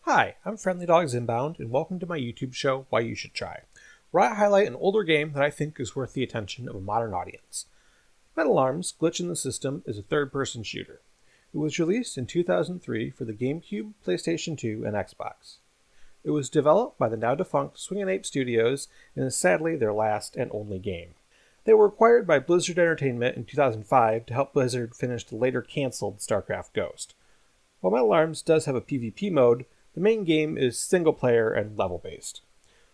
Hi, I'm Friendly Dogs Inbound, and welcome to my YouTube show, Why You Should Try, where I highlight an older game that I think is worth the attention of a modern audience. Metal Arms Glitch in the System is a third-person shooter. It was released in 2003 for the GameCube, PlayStation 2, and Xbox. It was developed by the now-defunct Swingin' Ape Studios and is sadly their last and only game. They were acquired by Blizzard Entertainment in 2005 to help Blizzard finish the later cancelled StarCraft Ghost. While Metal Arms does have a PvP mode, the main game is single-player and level-based.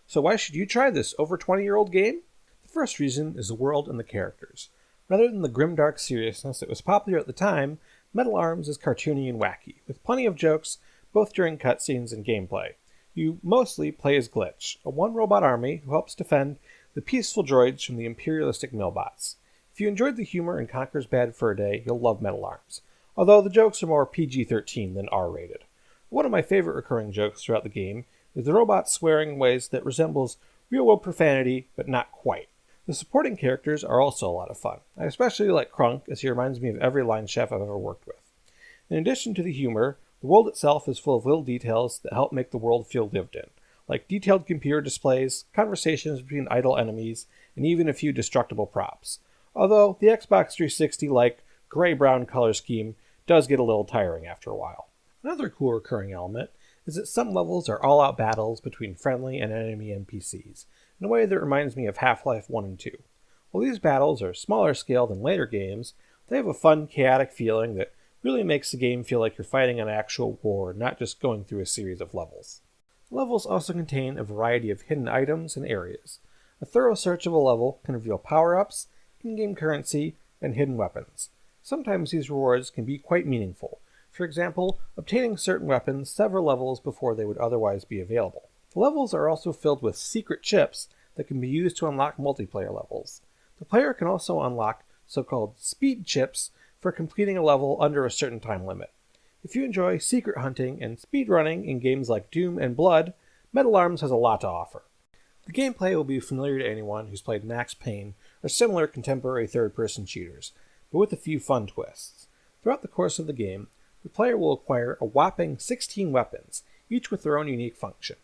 So why should you try this over 20-year-old game? The first reason is the world and the characters. Rather than the grimdark seriousness that was popular at the time, Metal Arms is cartoony and wacky, with plenty of jokes both during cutscenes and gameplay. You mostly play as Glitch, a one-robot army who helps defend the peaceful droids from the imperialistic Millbots. If you enjoyed the humor in Conker's Bad Fur Day, you'll love Metal Arms, although the jokes are more PG-13 than R-rated. One of my favorite recurring jokes throughout the game is the robot swearing in ways that resembles real-world profanity, but not quite. The supporting characters are also a lot of fun. I especially like Krunk, as he reminds me of every line chef I've ever worked with. In addition to the humor, the world itself is full of little details that help make the world feel lived in, like detailed computer displays, conversations between idle enemies, and even a few destructible props. Although the Xbox 360-like gray-brown color scheme does get a little tiring after a while. Another cool recurring element is that some levels are all-out battles between friendly and enemy NPCs, in a way that reminds me of Half-Life 1 and 2. While these battles are smaller scale than later games, they have a fun, chaotic feeling that really makes the game feel like you're fighting an actual war, not just going through a series of levels. The levels also contain a variety of hidden items and areas. A thorough search of a level can reveal power-ups, in-game currency, and hidden weapons. Sometimes these rewards can be quite meaningful. For example, obtaining certain weapons several levels before they would otherwise be available. The levels are also filled with secret chips that can be used to unlock multiplayer levels. The player can also unlock so-called speed chips for completing a level under a certain time limit. If you enjoy secret hunting and speedrunning in games like Doom and Blood, Metal Arms has a lot to offer. The gameplay will be familiar to anyone who's played Max Payne or similar contemporary third-person shooters, but with a few fun twists. Throughout the course of the game, the player will acquire a whopping 16 weapons, each with their own unique function.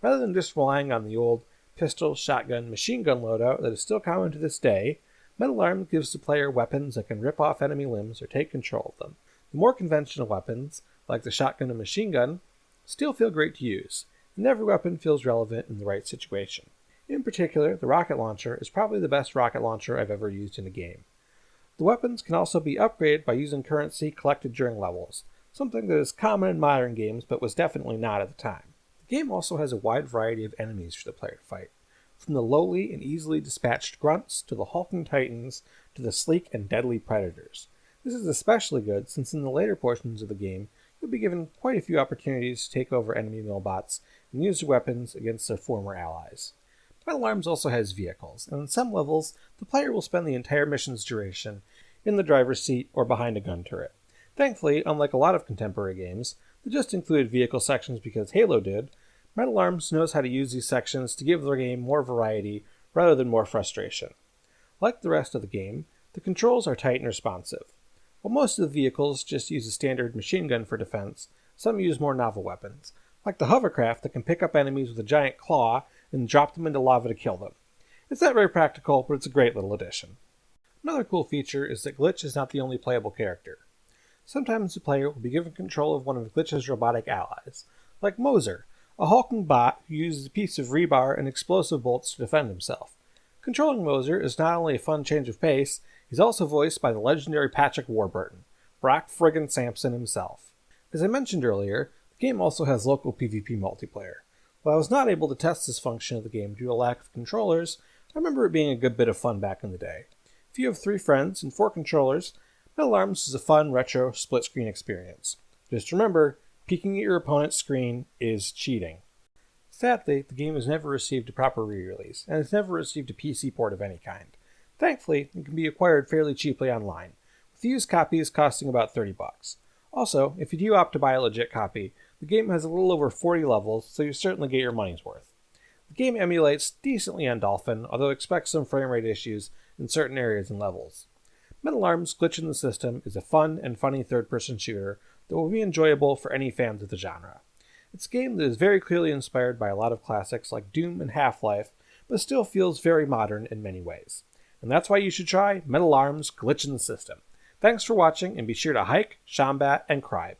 Rather than just relying on the old pistol, shotgun, machine gun loadout that is still common to this day, Metal Arms gives the player weapons that can rip off enemy limbs or take control of them. The more conventional weapons, like the shotgun and machine gun, still feel great to use, and every weapon feels relevant in the right situation. In particular, the rocket launcher is probably the best rocket launcher I've ever used in a game. The weapons can also be upgraded by using currency collected during levels, something that is common in modern games but was definitely not at the time. The game also has a wide variety of enemies for the player to fight, from the lowly and easily dispatched grunts to the hulking titans to the sleek and deadly predators. This is especially good since in the later portions of the game you'll be given quite a few opportunities to take over enemy millbots and use their weapons against their former allies. Metal Arms also has vehicles, and in some levels, the player will spend the entire mission's duration in the driver's seat or behind a gun turret. Thankfully, unlike a lot of contemporary games that just included vehicle sections because Halo did, Metal Arms knows how to use these sections to give their game more variety rather than more frustration. Like the rest of the game, the controls are tight and responsive. While most of the vehicles just use a standard machine gun for defense, some use more novel weapons, like the hovercraft that can pick up enemies with a giant claw and drop them into lava to kill them. It's not very practical, but it's a great little addition. Another cool feature is that Glitch is not the only playable character. Sometimes the player will be given control of one of Glitch's robotic allies, like Moser, a hulking bot who uses a piece of rebar and explosive bolts to defend himself. Controlling Moser is not only a fun change of pace, he's also voiced by the legendary Patrick Warburton, Brock friggin' Sampson himself. As I mentioned earlier, the game also has local PvP multiplayer. While I was not able to test this function of the game due to a lack of controllers, I remember it being a good bit of fun back in the day. If you have 3 friends and 4 controllers, Metal Arms is a fun, retro, split-screen experience. Just remember, peeking at your opponent's screen is cheating. Sadly, the game has never received a proper re-release, and has never received a PC port of any kind. Thankfully, it can be acquired fairly cheaply online, with used copies costing about $30. Also, if you do opt to buy a legit copy, the game has a little over 40 levels, so you certainly get your money's worth. The game emulates decently on Dolphin, although expects some frame rate issues in certain areas and levels. Metal Arms Glitch in the System is a fun and funny third-person shooter that will be enjoyable for any fans of the genre. It's a game that is very clearly inspired by a lot of classics like Doom and Half-Life, but still feels very modern in many ways. And that's why you should try Metal Arms Glitch in the System. Thanks for watching, and be sure to hike, Shombat, and Cribe.